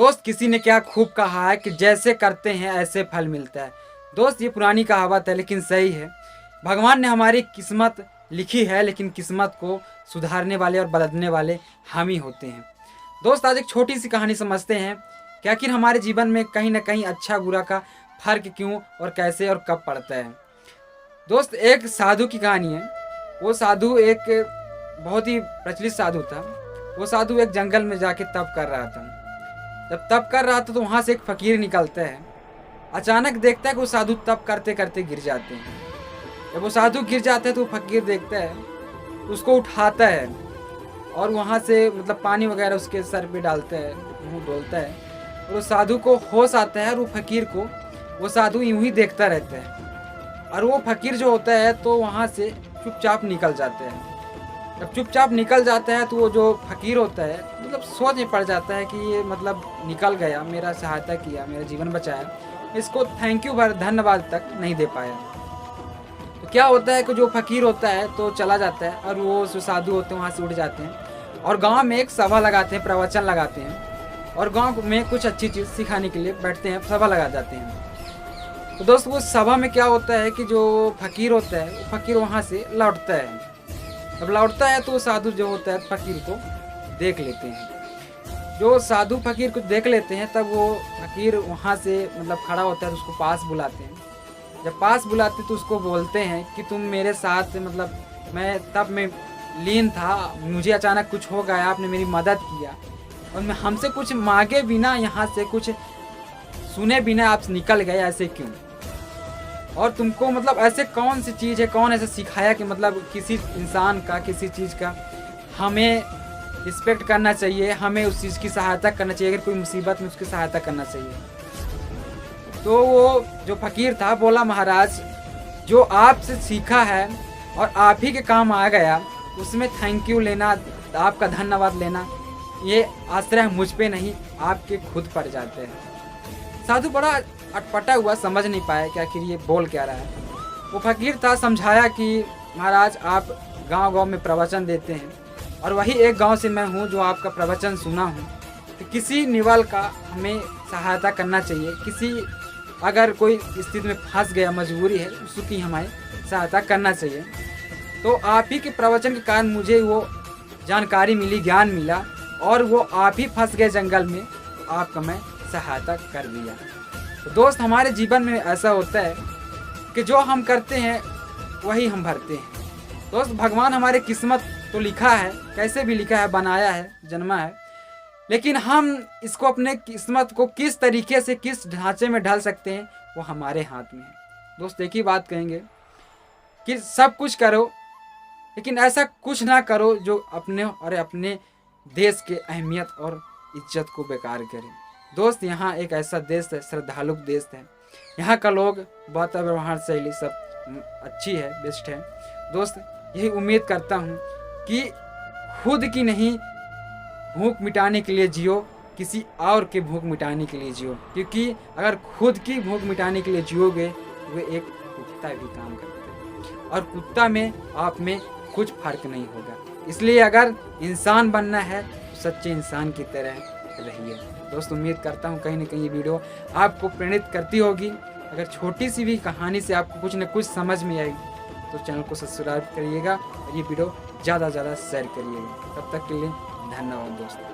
दोस्त किसी ने क्या खूब कहा है कि जैसे करते हैं ऐसे फल मिलता है। दोस्त ये पुरानी कहावत है लेकिन सही है। भगवान ने हमारी किस्मत लिखी है लेकिन किस्मत को सुधारने वाले और बदलने वाले हम ही होते हैं। दोस्त आज एक छोटी सी कहानी समझते हैं कि आखिर हमारे जीवन में कहीं ना कहीं अच्छा बुरा का फर्क क्यों और कैसे और कब पड़ता है। दोस्त एक साधु की कहानी है। वो साधु एक बहुत ही प्रचलित साधु था। वो साधु एक जंगल में जाके तप कर रहा था। जब तप कर रहा था तो वहाँ से एक फकीर निकलता है। अचानक देखता है कि वो साधु तप करते करते गिर जाते हैं। जब वो साधु गिर जाते हैं तो वो फकीर देखता है, उसको उठाता है और वहाँ से मतलब पानी वगैरह उसके सर पे डालता है, मुँह धुलता है और उस साधु को होश आता है और वो फकीर को वो साधु यूं ही देखता रहता है। और वो फकीर जो होता है तो वहाँ से चुपचाप निकल जाते हैं। जब चुपचाप निकल जाता है तो वो जो फकीर होता है मतलब सोच में पड़ जाता है कि ये मतलब निकल गया, मेरा सहायता किया, मेरा जीवन बचाया, इसको थैंक यू भर धन्यवाद तक नहीं दे पाया। तो क्या होता है कि जो फकीर होता है तो चला जाता है और वो जो साधु होते हैं वहाँ से उठ जाते हैं और गांव में एक सभा लगाते हैं, प्रवचन लगाते हैं और गांव में कुछ अच्छी चीज़ सिखाने के लिए बैठते हैं, सभा लगा जाते हैं। तो दोस्त वो सभा में क्या होता है कि जो फकीर होता है वो फकीर वहाँ से लौटता है। जब लौटता है तो साधु जो होता है फकीर को देख लेते हैं। जो साधु फकीर को देख लेते हैं तब वो फकीर वहाँ से मतलब खड़ा होता है तो उसको पास बुलाते हैं। जब पास बुलाते तो उसको बोलते हैं कि तुम मेरे साथ मतलब मैं तब में लीन था, मुझे अचानक कुछ हो गया, आपने मेरी मदद किया और मैं हमसे कुछ मांगे बिना, यहाँ से कुछ सुने बिना आप निकल गए, ऐसे क्यों? और तुमको मतलब ऐसे कौन सी चीज़ है, कौन ऐसा सिखाया कि मतलब किसी इंसान का, किसी चीज़ का हमें रिस्पेक्ट करना चाहिए, हमें उस चीज़ की सहायता करना चाहिए, अगर कोई मुसीबत में उसकी सहायता करना चाहिए। तो वो जो फकीर था बोला, महाराज जो आपसे सीखा है और आप ही के काम आ गया उसमें थैंक यू लेना, आपका धन्यवाद लेना, ये आश्रय मुझ पे नहीं आपके खुद पड़ जाते हैं। साधु बड़ा अटपटा हुआ, समझ नहीं पाया कि आखिर ये बोल क्या रहा है। वो फकीर था, समझाया कि महाराज आप गांव-गांव में प्रवचन देते हैं और वही एक गांव से मैं हूं जो आपका प्रवचन सुना हूं। तो किसी निवल का हमें सहायता करना चाहिए, किसी अगर कोई स्थिति में फंस गया, मजबूरी है, उसकी हमें सहायता करना चाहिए। तो आप ही के प्रवचन के कारण मुझे वो जानकारी मिली, ज्ञान मिला और वो आप ही फंस गए जंगल में, आपका मैं सहायता कर दिया। तो दोस्त हमारे जीवन में ऐसा होता है कि जो हम करते हैं वही हम भरते हैं। दोस्त भगवान हमारे किस्मत तो लिखा है, कैसे भी लिखा है, बनाया है, जन्मा है, लेकिन हम इसको अपने किस्मत को किस तरीके से, किस ढांचे में ढाल सकते हैं वो हमारे हाथ में है। दोस्त एक ही बात कहेंगे कि सब कुछ करो लेकिन ऐसा कुछ ना करो जो अपने देश के अहमियत और इज्जत को बेकार करे। दोस्त यहाँ एक ऐसा देश है, श्रद्धालु देश है, यहाँ का लोग बहुत व्यवहार शैली सब अच्छी है, बेस्ट है। दोस्त यही उम्मीद करता हूँ कि खुद की नहीं भूख मिटाने के लिए जियो, किसी और के भूख मिटाने के लिए जियो, क्योंकि अगर खुद की भूख मिटाने के लिए जियोगे वे एक कुत्ता भी काम करता है और कुत्ता में आप में कुछ फर्क नहीं होगा। इसलिए अगर इंसान बनना है तो सच्चे इंसान की तरह रहिए। दोस्त उम्मीद करता हूँ कहीं ना कहीं ये वीडियो आपको प्रेरित करती होगी। अगर छोटी सी भी कहानी से आपको कुछ न कुछ समझ में आई तो चैनल को सब्सक्राइब करिएगा और ये वीडियो ज़्यादा से ज़्यादा शेयर करिएगा। तब तक के लिए धन्यवाद दोस्त।